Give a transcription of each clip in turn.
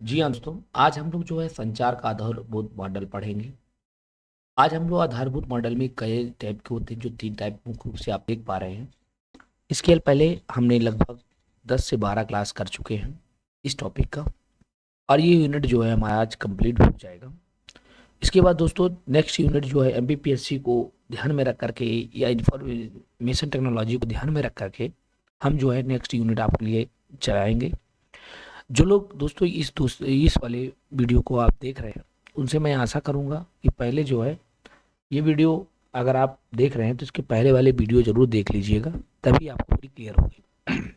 जी हाँ दोस्तों, आज हम लोग जो है संचार का आधारभूत मॉडल पढ़ेंगे। आज हम लोग आधारभूत मॉडल में कई टाइप के होते हैं, जो 3 टाइप मुख्य रूप से आप देख पा रहे हैं। इसके पहले हमने लगभग 10 से 12 क्लास कर चुके हैं इस टॉपिक का, और ये यूनिट जो है हमारा आज कंप्लीट हो जाएगा। इसके बाद दोस्तों नेक्स्ट यूनिट जो है एमपीपीएससी को ध्यान में रख करके या इंफॉर्मेशन टेक्नोलॉजी को ध्यान में रख करके हम जो है नेक्स्ट यूनिट आपके लिए चलाएंगे। जो लोग दोस्तों इस वाले वीडियो को आप देख रहे हैं, उनसे मैं आशा करूंगा कि पहले जो है ये वीडियो अगर आप देख रहे हैं तो इसके पहले वाले वीडियो जरूर देख लीजिएगा, तभी आपको पूरी क्लियर होगी।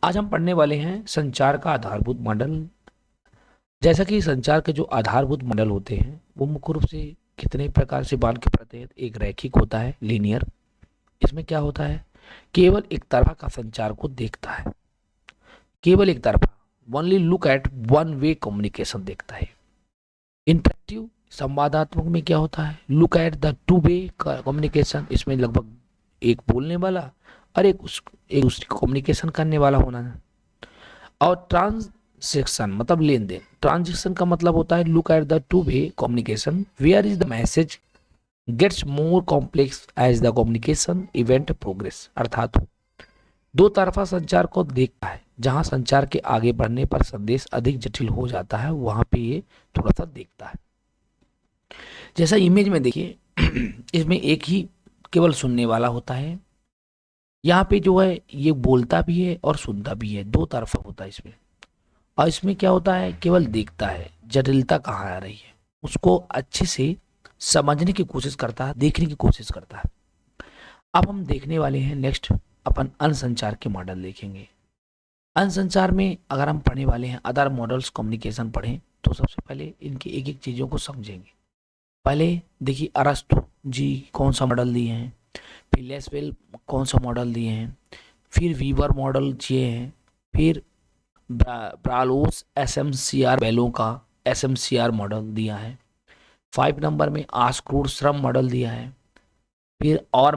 आज हम पढ़ने वाले हैं संचार का आधारभूत मॉडल। जैसा कि संचार के जो आधारभूत मॉडल होते हैं वो मुख्य रूप से कितने प्रकार से बांध के पड़ते हैं। एक रैखिक होता है, लीनियर। इसमें क्या होता है, केवल एक तरफा का संचार को देखता है, केवल एक तरफा, only look at one way communication देखता है। इंटरेक्टिव संवादात्मक में क्या होता है, look at the two way communication. इसमें लगभग एक बोलने वाला और एक दूसरे को कम्युनिकेशन करने वाला होना है। और ट्रांजेक्शन मतलब लेन देन, ट्रांजेक्शन का मतलब होता है look at the two way communication where is the message gets more complex as the communication event progress. अर्थात दो तरफा संचार को देखता है, जहां संचार के आगे बढ़ने पर संदेश अधिक जटिल हो जाता है, वहां पे ये थोड़ा सा देखता है। जैसा इमेज में देखिए, इसमें एक ही केवल सुनने वाला होता है। यहाँ पे जो है ये बोलता भी है और सुनता भी है, दो तरफा होता है इसमें। और इसमें क्या होता है, केवल देखता है, जटिलता कहाँ आ रही है उसको अच्छे से समझने की कोशिश करता है, देखने की कोशिश करता है। अब हम देखने वाले हैं नेक्स्ट, अपन अनसंचार के मॉडल देखेंगे। अनसंचार में अगर हम पढ़ने वाले हैं अदर मॉडल्स कम्युनिकेशन पढ़ें, तो सबसे पहले इनकी एक एक चीज़ों को समझेंगे। पहले देखिए अरस्तु जी कौन सा मॉडल दिए हैं, फिर लेसवेल कौन सा मॉडल दिए हैं, फिर वीवर मॉडल दिए हैं, फिर ब्रालोस एसएमसीआर बेलो का एसएमसीआर मॉडल दिया है। 5 नंबर में आस्क्रूड श्रम मॉडल दिया है। फिर और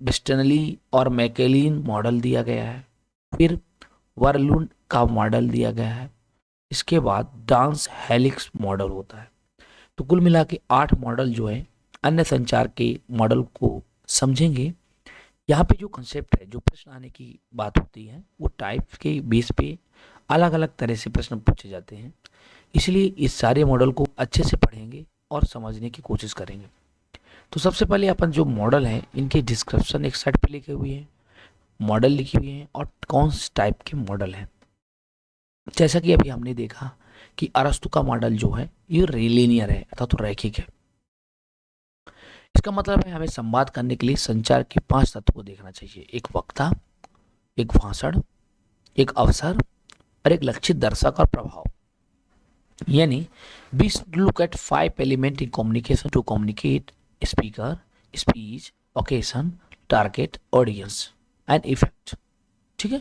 बिस्टनली और मैकेलिन मॉडल दिया गया है। फिर वर्लुंड का मॉडल दिया गया है। इसके बाद डांस हेलिक्स मॉडल होता है। तो कुल मिला के 8 मॉडल जो है अन्य संचार के मॉडल को समझेंगे। यहाँ पे जो कंसेप्ट है, जो प्रश्न आने की बात होती है, वो टाइप के बेस पे अलग अलग तरह से प्रश्न पूछे जाते हैं। इसलिए इस सारे मॉडल को अच्छे से पढ़ेंगे और समझने की कोशिश करेंगे। तो सबसे पहले अपन जो मॉडल हैं इनके डिस्क्रिप्शन एक साइड पे लिखे हुए हैं, मॉडल लिखे हुए हैं और कौन से टाइप के मॉडल हैं। जैसा कि अभी हमने देखा कि अरस्तु का मॉडल जो है ये लीनियर है अर्थात तो रैखिक है। इसका मतलब है हमें संवाद करने के लिए संचार के 5 तत्व को देखना चाहिए, एक वक्ता, एक भाषण, एक अवसर और एक लक्षित दर्शक और प्रभाव। यानी we look at 5 element in communication to communicate, speaker, speech, occasion, target, audience and effect. ठीक है।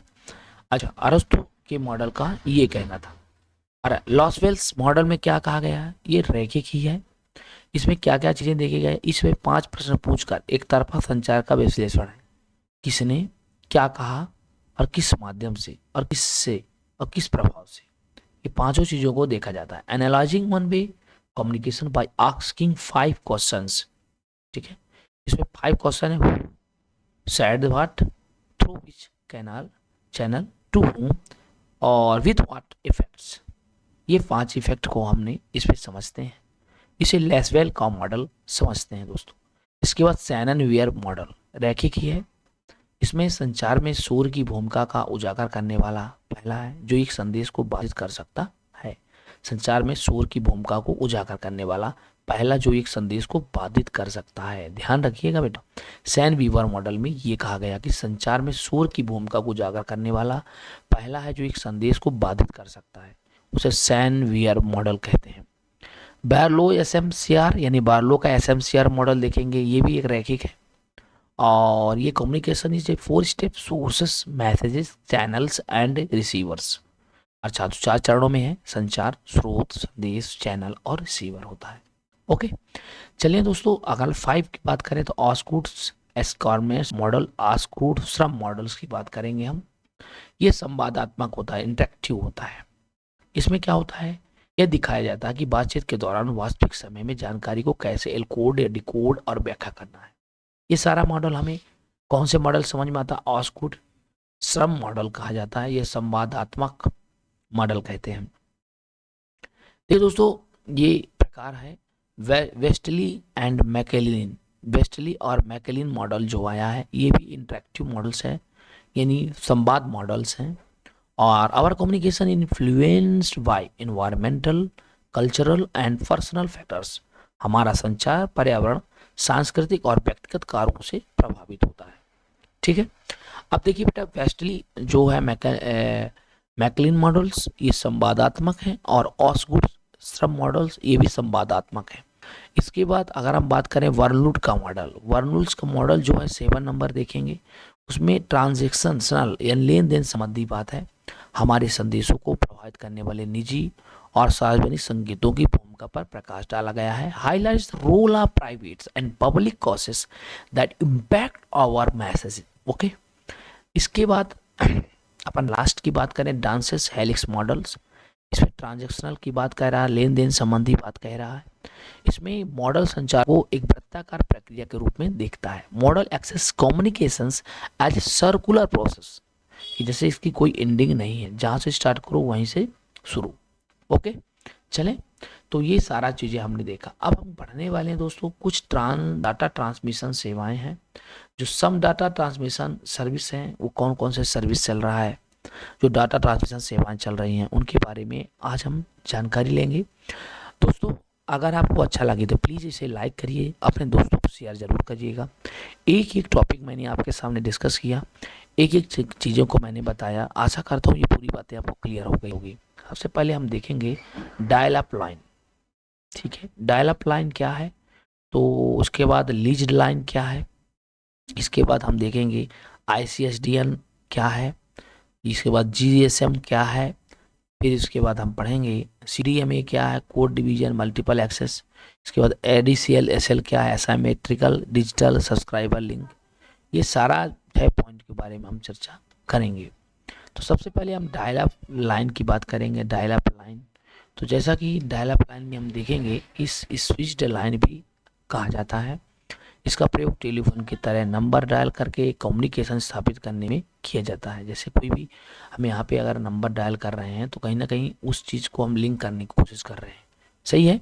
अच्छा, अरस्तु के मॉडल का ये कहना था। और लॉसवेल्स मॉडल में क्या कहा गया है, ये रैखिक ही है। इसमें क्या क्या चीजें देखे गए, इसमें 5 प्रश्न पूछकर एक तरफा संचार का विश्लेषण है। किसने क्या कहा और किस माध्यम से और किससे और किस प्रभाव से, ये पांचों चीजों को देखा जाता है। Analysing one way communication by asking 5 questions. ठीक है। इसमें 5 क्वेश्चन है, said what, through which canal, channel, to whom और with what effects। ये 5 इफेक्ट को हमने इसमें समझते हैं। इसे लेसवेल का मॉडल समझते हैं दोस्तों। इसके बाद शैनन वेयर मॉडल रैखिक ही है। इसमें संचार में शोर की भूमिका का उजागर करने वाला पहला है जो एक संदेश को बाधित कर सकता है। संचार में शोर की भूमिका को उजागर करने वाला पहला जो एक संदेश को बाधित कर सकता है, ध्यान रखिएगा बेटा। सैन वीवर मॉडल में ये कहा गया कि संचार में शोर की भूमिका को उजागर करने वाला पहला है जो एक संदेश को बाधित कर सकता है, उसे सैन वीवर मॉडल कहते हैं। बार्लो एसएमसीआर यानी बार्लो का एसएमसीआर मॉडल देखेंगे, ये भी एक रैखिक है। और ये communication is a 4 step sources, messages, channels and receivers. अच्छा, तो 4 चरणों में है संचार, स्रोत, संदेश, चैनल और रिसीवर होता है। ओके, चलिए दोस्तों अगर 5 की बात करें तो ऑस्कूट एस्कॉर्मेस मॉडल, ऑस्कूट श्रम मॉडल्स की बात करेंगे हम। ये संवादात्मक होता है, इंटरेक्टिव होता है। इसमें क्या होता है, यह दिखाया जाता है कि बातचीत के दौरान वास्तविक समय में जानकारी को कैसे एनकोड या डिकोड और व्याख्या करना है। ये सारा मॉडल हमें कौन से मॉडल समझ में आता है? ऑस्गुड श्रम मॉडल कहा जाता है, यह संवादात्मक मॉडल कहते हैं। देखिए दोस्तों, ये प्रकार है वेस्टली एंड मैकेलिन। वेस्टली और मैकेलिन मॉडल जो आया है, ये भी इंटरेक्टिव मॉडल्स है, यानी संवाद मॉडल्स हैं। और our communication influenced by environmental, cultural and personal factors. हमारा संचार पर्यावरण, सांस्कृतिक और व्यक्तिगत कारकों से प्रभावित होता है। ठीक है, अब देखिए बेटा, वेस्टली जो है मैकलिन मॉडल्स ये संवादात्मक हैं, और ऑसगुड श्रम मॉडल्स ये भी संवादात्मक है। इसके बाद अगर हम बात करें वर्नलुट का मॉडल, वर्नलुट का मॉडल जो है 7 नंबर देखेंगे, उसमें ट्रांजेक्शनल यानी लेन देन संबंधी बात है। हमारे संदेशों को प्रभावित करने वाले निजी और सार्वजनिक संकेतों की भूमिका पर प्रकाश डाला गया है। Highlights the role of private and public causes that impact our message. Okay, इसके बाद अपन लास्ट की बात करें, डांसेस हेलिक्स मॉडल्स। इसमें ट्रांजैक्शनल की बात कह रहा है, लेन देन संबंधी बात कह रहा है। इसमें मॉडल संचार को एक वृत्ताकार प्रक्रिया के रूप में देखता है। Model access communications as a circular process, कि जैसे इसकी कोई एंडिंग नहीं है, जहाँ से स्टार्ट करो वहीं से शुरू। ओके, चलें, तो ये सारा चीज़ें हमने देखा। अब हम पढ़ने वाले हैं दोस्तों कुछ डाटा ट्रांसमिशन सेवाएं हैं। जो सम डाटा ट्रांसमिशन सर्विस हैं, वो कौन कौन से सर्विस चल रहा है, जो डाटा ट्रांसमिशन सेवाएं चल रही हैं, उनके बारे में आज हम जानकारी लेंगे। दोस्तों, अगर आपको अच्छा लगे तो प्लीज़ इसे लाइक करिए, अपने दोस्तों को शेयर ज़रूर करिएगा। एक एक टॉपिक मैंने आपके सामने डिस्कस किया, एक एक चीज़ों को मैंने बताया। आशा करता हूँ ये पूरी बातें आपको क्लियर हो गई होगी। सबसे पहले हम देखेंगे डायल अप लाइन। ठीक है, डायल अप लाइन क्या है, तो उसके बाद लीज्ड लाइन क्या है, इसके बाद हम देखेंगे ICSDN क्या है, इसके बाद GSM क्या है, फिर इसके बाद हम पढ़ेंगे CDMA क्या है, कोड डिवीजन मल्टीपल एक्सेस। इसके बाद ADCL SL क्या है, एसाइमेट्रिकल डिजिटल सब्सक्राइबर लिंक। ये सारा 6 पॉइंट के बारे में हम चर्चा करेंगे। तो सबसे पहले हम डायल अप लाइन की बात करेंगे। डायल अप लाइन, तो जैसा कि डायल अप लाइन में हम देखेंगे इस स्विच्ड लाइन भी कहा जाता है। इसका प्रयोग टेलीफोन की तरह नंबर डायल करके कम्युनिकेशन स्थापित करने में किया जाता है। जैसे कोई भी हम यहाँ पे अगर नंबर डायल कर रहे हैं तो कहीं ना कहीं उस चीज़ को हम लिंक करने की कोशिश कर रहे हैं। सही है।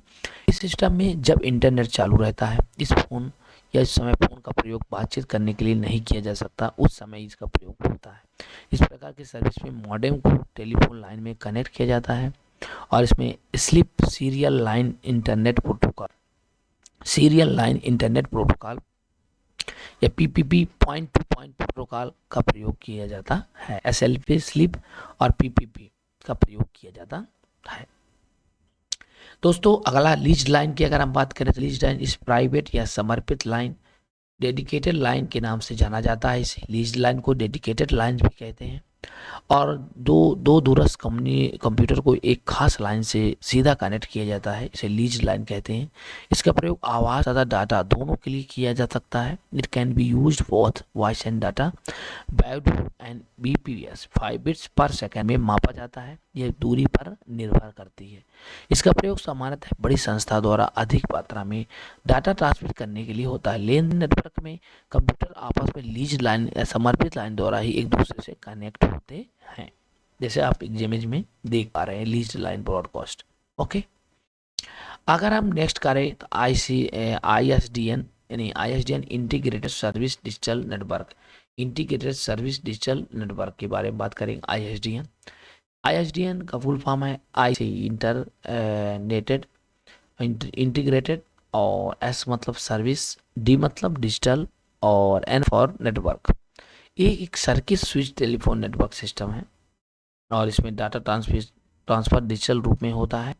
इस सिस्टम में जब इंटरनेट चालू रहता है, इस फोन या इस समय फ़ोन का प्रयोग बातचीत करने के लिए नहीं किया जा सकता, उस समय इसका प्रयोग होता है। इस प्रकार की सर्विस में मॉडेम को टेलीफोन लाइन में कनेक्ट किया जाता है, और इसमें slip serial line internet protocol या PPP point two point protocol का प्रयोग किया जाता है। SLP स्लिप और PPP का प्रयोग किया जाता है। दोस्तों, अगला लीज लाइन की अगर हम बात करें तो लीज लाइन इस प्राइवेट या समर्पित लाइन, डेडिकेटेड लाइन के नाम से जाना जाता है। इसे लीज लाइन को डेडिकेटेड लाइन भी कहते हैं, और दो दूरस्थ कंप्यूटर को एक खास लाइन से सीधा कनेक्ट किया जाता है, इसे लीज लाइन कहते हैं। इसका प्रयोग आवाज़ तथा डाटा दोनों के लिए किया जा सकता है। It can be used both voice and data. Baidu and BPS 5 bits पर सेकेंड में मापा जाता है, यह दूरी पर निर्भर करती है। इसका प्रयोग सामान्यतः बड़ी संस्था द्वारा अधिक मात्रा में डाटा ट्रांसमिट करने के लिए होता है। लेन नेटवर्क में कंप्यूटर आपस में लीज लाइन या समर्पित लाइन द्वारा ही एक दूसरे से कनेक्ट होते हैं, जैसे आप इमेज में देख पा रहे हैं लीज लाइन ब्रॉडकास्ट। ओके, अगर हम नेक्स्ट करें तो ISDN यानी ISDN integrated service digital network, integrated service digital network के बारे में बात करेंगे। ISDN का फुल फॉर्म है I से इंटीग्रेटेड, और S मतलब सर्विस, D मतलब डिजिटल, और N फॉर नेटवर्क। ये एक circuit switch telephone network system है, और इसमें डाटा ट्रांसफर डिजिटल रूप में होता है,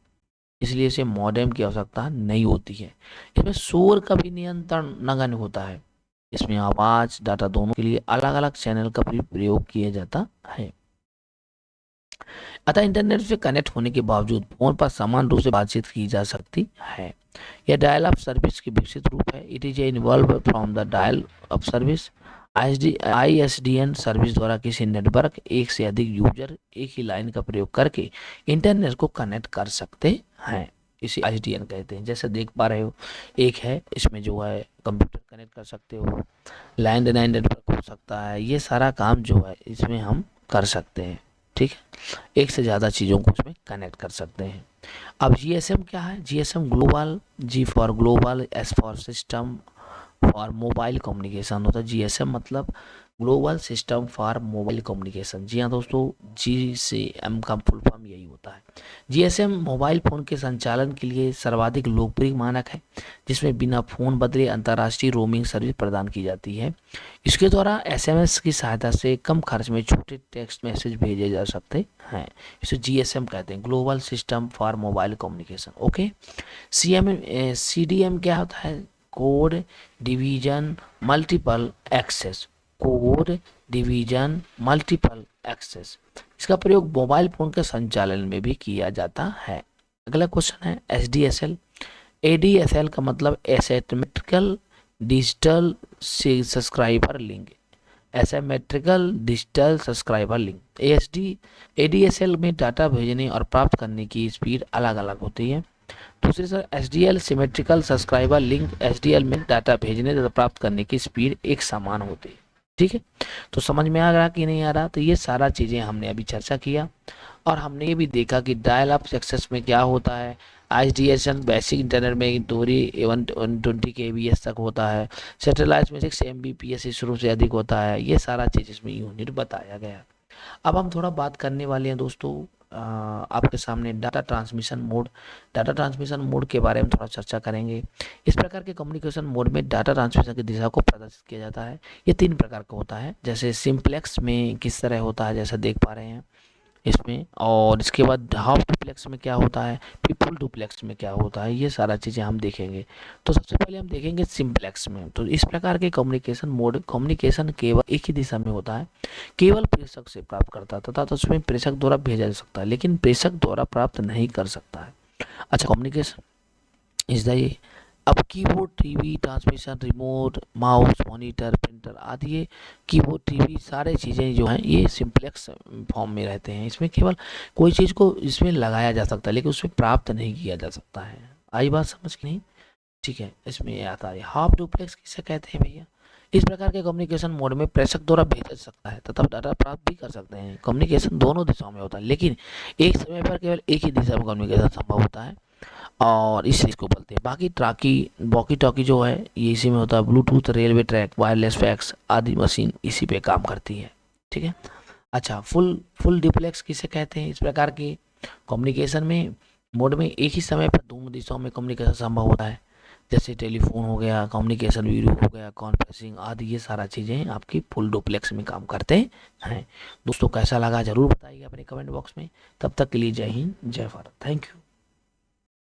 इसलिए इसे मॉडेम की आवश्यकता नहीं होती है। इसमें शोर का भी नियंत्रण नगण्य होता है। इसमें आवाज़ डाटा दोनों के लिए अलग अलग चैनल का भी प्रयोग किया जाता है। अतः इंटरनेट से कनेक्ट होने के बावजूद फोन पर समान रूप से बातचीत की जा सकती है। यह डायल अप सर्विस की विकसित रूप है। It is involve from the dial up service ISDN service द्वारा किसी नेटवर्क एक से अधिक यूजर एक ही लाइन का प्रयोग करके इंटरनेट को कनेक्ट कर सकते हैं। इसे ISDN कहते हैं। जैसे देख पा रहे हो, एक है, इसमें जो है कंप्यूटर कनेक्ट कर सकते हो, लैंडलाइन नेटवर्क हो सकता है, ये सारा काम जो है इसमें हम कर सकते हैं। ठीक है, एक से ज़्यादा चीज़ों को इसमें कनेक्ट कर सकते हैं। अब GSM क्या है? GSM global, G for global, S for system for mobile communication होता है। GSM मतलब global system for mobile communication. जी हाँ दोस्तों, G से M का फुल फॉर्म यही होता है। GSM मोबाइल फ़ोन के संचालन के लिए सर्वाधिक लोकप्रिय मानक है, जिसमें बिना फ़ोन बदले अंतर्राष्ट्रीय रोमिंग सर्विस प्रदान की जाती है। इसके द्वारा SMS की सहायता से कम खर्च में छोटे टेक्स्ट मैसेज भेजे जा सकते हैं। इसे GSM कहते हैं, global system for mobile communication. Okay, CDM क्या होता है? Code division multiple access. Code division multiple access, इसका प्रयोग मोबाइल फोन के संचालन में भी किया जाता है। अगला क्वेश्चन है SDSL। ADSL का मतलब asymmetrical digital subscriber link. Asymmetrical digital subscriber link ADSL में डाटा भेजने और प्राप्त करने की स्पीड अलग अलग होती है। दूसरी sir SDL symmetrical subscriber link, SDL में डाटा भेजने तथा प्राप्त करने की स्पीड एक समान होती है। ठीक है, तो समझ में आ रहा कि नहीं आ रहा? तो ये सारा चीज़ें हमने अभी चर्चा किया, और हमने ये भी देखा कि डायल अप एक्सेस में क्या होता है। ISDN बेसिक इंटरनेट में दूरी 120 kbps तक होता है। सैटेलाइट में 6 Mbps शुरू से अधिक होता है। ये सारा चीज़ इसमें यूनिट बताया गया। अब हम थोड़ा बात करने वाले हैं दोस्तों आपके सामने data transmission mode. Data transmission mode के बारे में थोड़ा चर्चा करेंगे। इस प्रकार के कम्युनिकेशन मोड में डाटा ट्रांसमिशन की दिशा को प्रदर्शित किया जाता है। ये 3 प्रकार का होता है। जैसे सिंप्लेक्स में किस तरह होता है, जैसा देख पा रहे हैं इसमें, और इसके बाद हाफ डुप्लेक्स में क्या होता है, फिर फुल डुप्लेक्स में क्या होता है, ये सारा चीज़ें हम देखेंगे। तो सबसे पहले हम देखेंगे सिंप्लेक्स में। तो इस प्रकार के कम्युनिकेशन मोड कम्युनिकेशन केवल एक ही दिशा में होता है, केवल प्रेषक से प्राप्त करता तथा तो उसमें प्रेषक द्वारा भेजा जा सकता है, लेकिन प्रेषक द्वारा प्राप्त नहीं कर सकता है। अच्छा, कम्युनिकेशन इज द ये। अब keyboard, TV, transmission, remote, mouse, monitor, printer आदि ये कीबोर्ड, टीवी सारे चीज़ें जो हैं ये सिंप्लेक्स फॉर्म में रहते हैं। इसमें केवल कोई चीज़ को इसमें लगाया जा सकता है, लेकिन उसमें प्राप्त नहीं किया जा सकता है। आई बात समझ की नहीं? ठीक है, इसमें आता है हाफ डुप्लेक्स किसे कहते हैं भैया? इस प्रकार के कम्युनिकेशन मोड में प्रेषक द्वारा भेजा जा सकता है तथा डाटा प्राप्त भी कर सकते हैं। कम्युनिकेशन दोनों दिशाओं में होता है, लेकिन एक समय पर केवल एक ही दिशा में कम्युनिकेशन संभव होता है, और इस चीज़ को बोलते हैं। बाकी वॉकी टॉकी जो है ये इसी में होता है। Bluetooth, railway track, wireless fax आदि मशीन इसी पे काम करती है। ठीक है। अच्छा, फुल डुप्लेक्स किसे कहते हैं? इस प्रकार के कम्युनिकेशन में मोड में एक ही समय पर दोनों दिशाओं में कम्युनिकेशन संभव होता है। जैसे टेलीफोन हो गया, कम्युनिकेशन वीडियो हो गया, कॉन्फ्रेंसिंग आदि, ये सारा चीज़ें आपकी फुल डुप्लेक्स में काम करते हैं। दोस्तों कैसा लगा जरूर बताइए अपने कमेंट बॉक्स में। तब तक के लिए जय हिंद, जय भारत, थैंक यू।